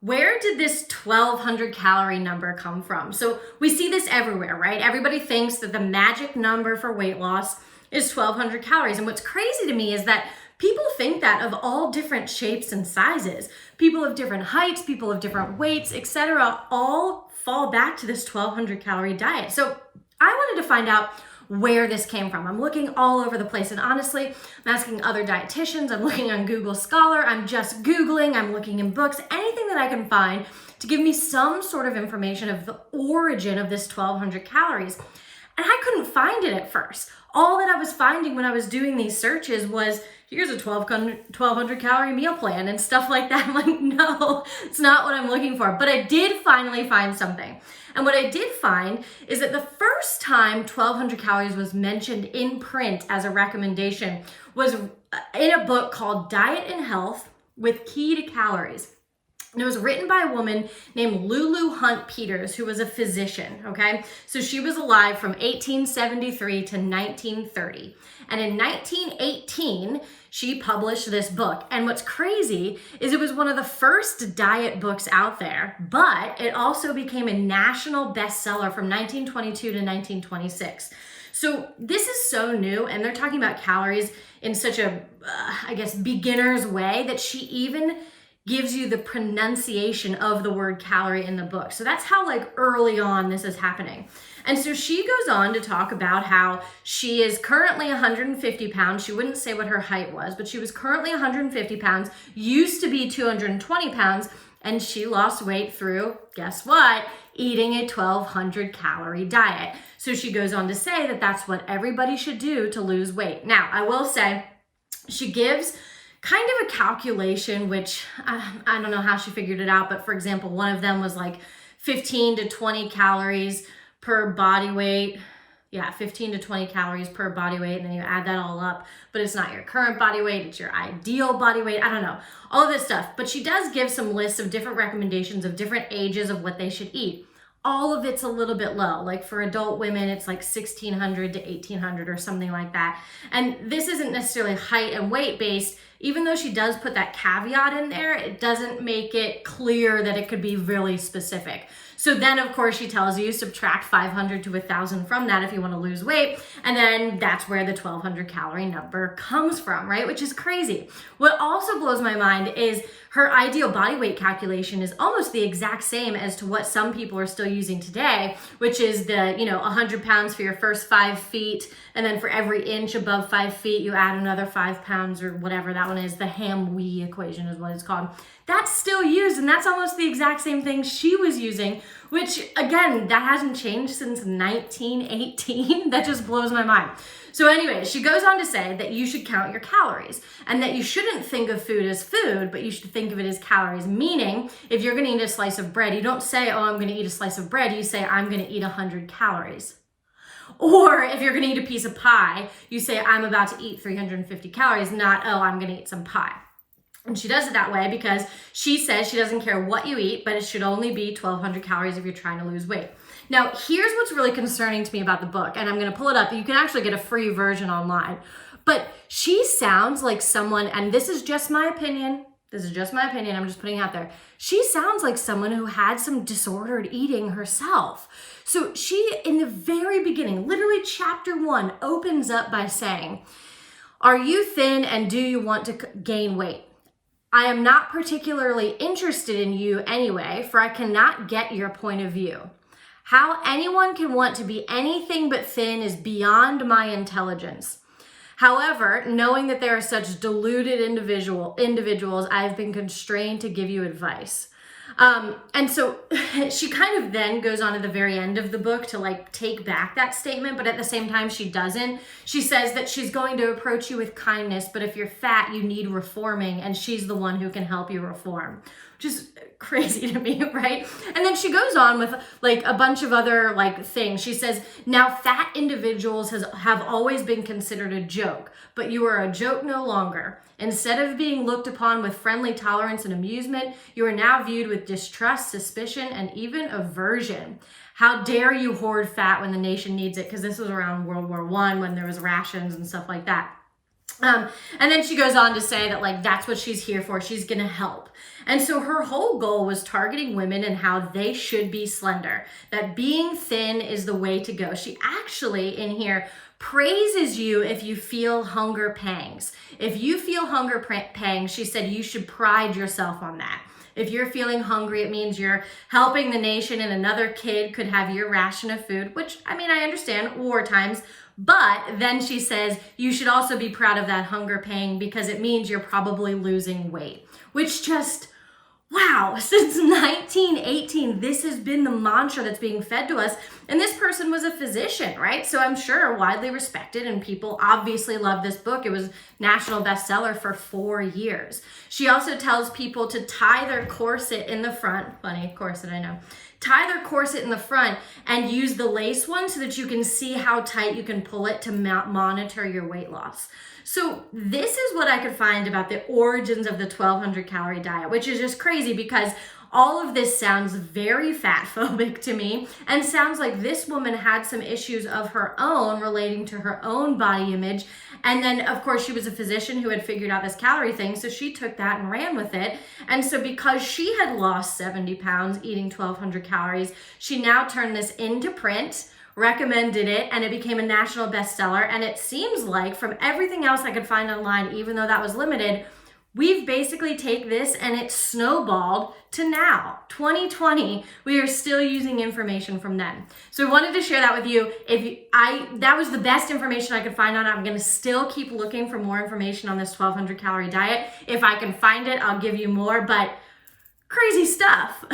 where did this 1200 calorie number come from? So we see this everywhere, right? Everybody thinks that the magic number for weight loss is 1200 calories. And what's crazy to me is that people think that of all different shapes and sizes. People of different heights, people of different weights, etc., all fall back to this 1200 calorie diet. So I wanted to find out where this came from. I'm looking all over the place, and honestly, I'm asking other dietitians, I'm looking on Google Scholar, I'm just Googling, I'm looking in books, anything that I can find to give me some sort of information of the origin of this 1200 calories. And I couldn't find it at first. All that I was finding when I was doing these searches was, here's a 1200 calorie meal plan and stuff like that. I'm like, no, it's not what I'm looking for. But I did finally find something. And what I did find is that the first time 1200 calories was mentioned in print as a recommendation was in a book called Diet and Health with Key to Calories. And it was written by a woman named Lulu Hunt Peters, who was a physician, okay? So she was alive from 1873 to 1930. And in 1918, she published this book. And what's crazy is it was one of the first diet books out there, but it also became a national bestseller from 1922 to 1926. So this is so new, and they're talking about calories in such a, beginner's way that she even gives you the pronunciation of the word calorie in the book. So that's how early on this is happening. And so she goes on to talk about how she is currently 150 pounds. She wouldn't say what her height was, but she was currently 150 pounds, used to be 220 pounds, and she lost weight through, guess what? Eating a 1200 calorie diet. So she goes on to say that that's what everybody should do to lose weight. Now, I will say she gives kind of a calculation, which I don't know how she figured it out, but for example, one of them was 15 to 20 calories per body weight. Yeah, 15 to 20 calories per body weight, and then you add that all up, but it's not your current body weight, it's your ideal body weight. I don't know, all of this stuff. But she does give some lists of different recommendations of different ages of what they should eat. All of it's a little bit low. For adult women, it's 1600 to 1800 or something like that. And this isn't necessarily height and weight based. Even though she does put that caveat in there, it doesn't make it clear that it could be really specific. So then, of course, she tells you subtract 500 to 1,000 from that if you want to lose weight. And then that's where the 1,200 calorie number comes from, right? Which is crazy. What also blows my mind is her ideal body weight calculation is almost the exact same as to what some people are still using today, which is the, 100 pounds for your first 5 feet. And then for every inch above 5 feet, you add another 5 pounds or whatever that one is. The Ham-Wee equation is what it's called. That's still used, and that's almost the exact same thing she was using, which again, that hasn't changed since 1918. That just blows my mind. So anyway, she goes on to say that you should count your calories and that you shouldn't think of food as food, but you should think of it as calories. Meaning, if you're gonna eat a slice of bread, you don't say, oh, I'm gonna eat a slice of bread. You say, I'm gonna eat 100 calories. Or if you're gonna eat a piece of pie, you say, I'm about to eat 350 calories, not, oh, I'm gonna eat some pie. And she does it that way because she says she doesn't care what you eat, but it should only be 1,200 calories if you're trying to lose weight. Now, here's what's really concerning to me about the book, and I'm gonna pull it up. You can actually get a free version online. But she sounds like someone, and this is just my opinion, I'm just putting it out there. She sounds like someone who had some disordered eating herself. So she, in the very beginning, literally chapter 1, opens up by saying, are you thin and do you want to gain weight? I am not particularly interested in you anyway, for I cannot get your point of view. How anyone can want to be anything but thin is beyond my intelligence. However, knowing that there are such deluded individuals, I have been constrained to give you advice. And so she kind of then goes on at the very end of the book to take back that statement, but at the same time she doesn't. She says that she's going to approach you with kindness, but if you're fat, you need reforming, and she's the one who can help you reform, which is crazy to me, right? And then she goes on with a bunch of other things. She says, now fat individuals have always been considered a joke, but you are a joke no longer. Instead of being looked upon with friendly tolerance and amusement, you are now viewed with distrust, suspicion, and even aversion. How dare you hoard fat when the nation needs it? Because this was around World War I when there was rations and stuff like that. And then she goes on to say that like that's what she's here for. She's gonna help. And so her whole goal was targeting women and how they should be slender, that being thin is the way to go. She actually in here praises you if you feel hunger pangs. If you feel hunger pangs, she said you should pride yourself on that. If you're feeling hungry, it means you're helping the nation and another kid could have your ration of food, which I mean, I understand war times. But then she says you should also be proud of that hunger pang because it means you're probably losing weight, which just, wow, since 1918, this has been the mantra that's being fed to us. And this person was a physician, right? So I'm sure widely respected and people obviously love this book. It was national bestseller for 4 years. She also tells people to tie their corset in the front. Funny, corset, I know. Tie their corset in the front and use the lace one so that you can see how tight you can pull it to monitor your weight loss. So this is what I could find about the origins of the 1200 calorie diet, which is just crazy because all of this sounds very fat phobic to me and sounds like this woman had some issues of her own relating to her own body image. And then of course she was a physician who had figured out this calorie thing. So she took that and ran with it. And so because she had lost 70 pounds eating 1200 calories, she now turned this into print, recommended it, and it became a national bestseller. And it seems like from everything else I could find online, even though that was limited, we've basically taken this and it snowballed to now, 2020. We are still using information from then. So I wanted to share that with you. That was the best information I could find on it. I'm gonna still keep looking for more information on this 1200 calorie diet. If I can find it, I'll give you more, but crazy stuff.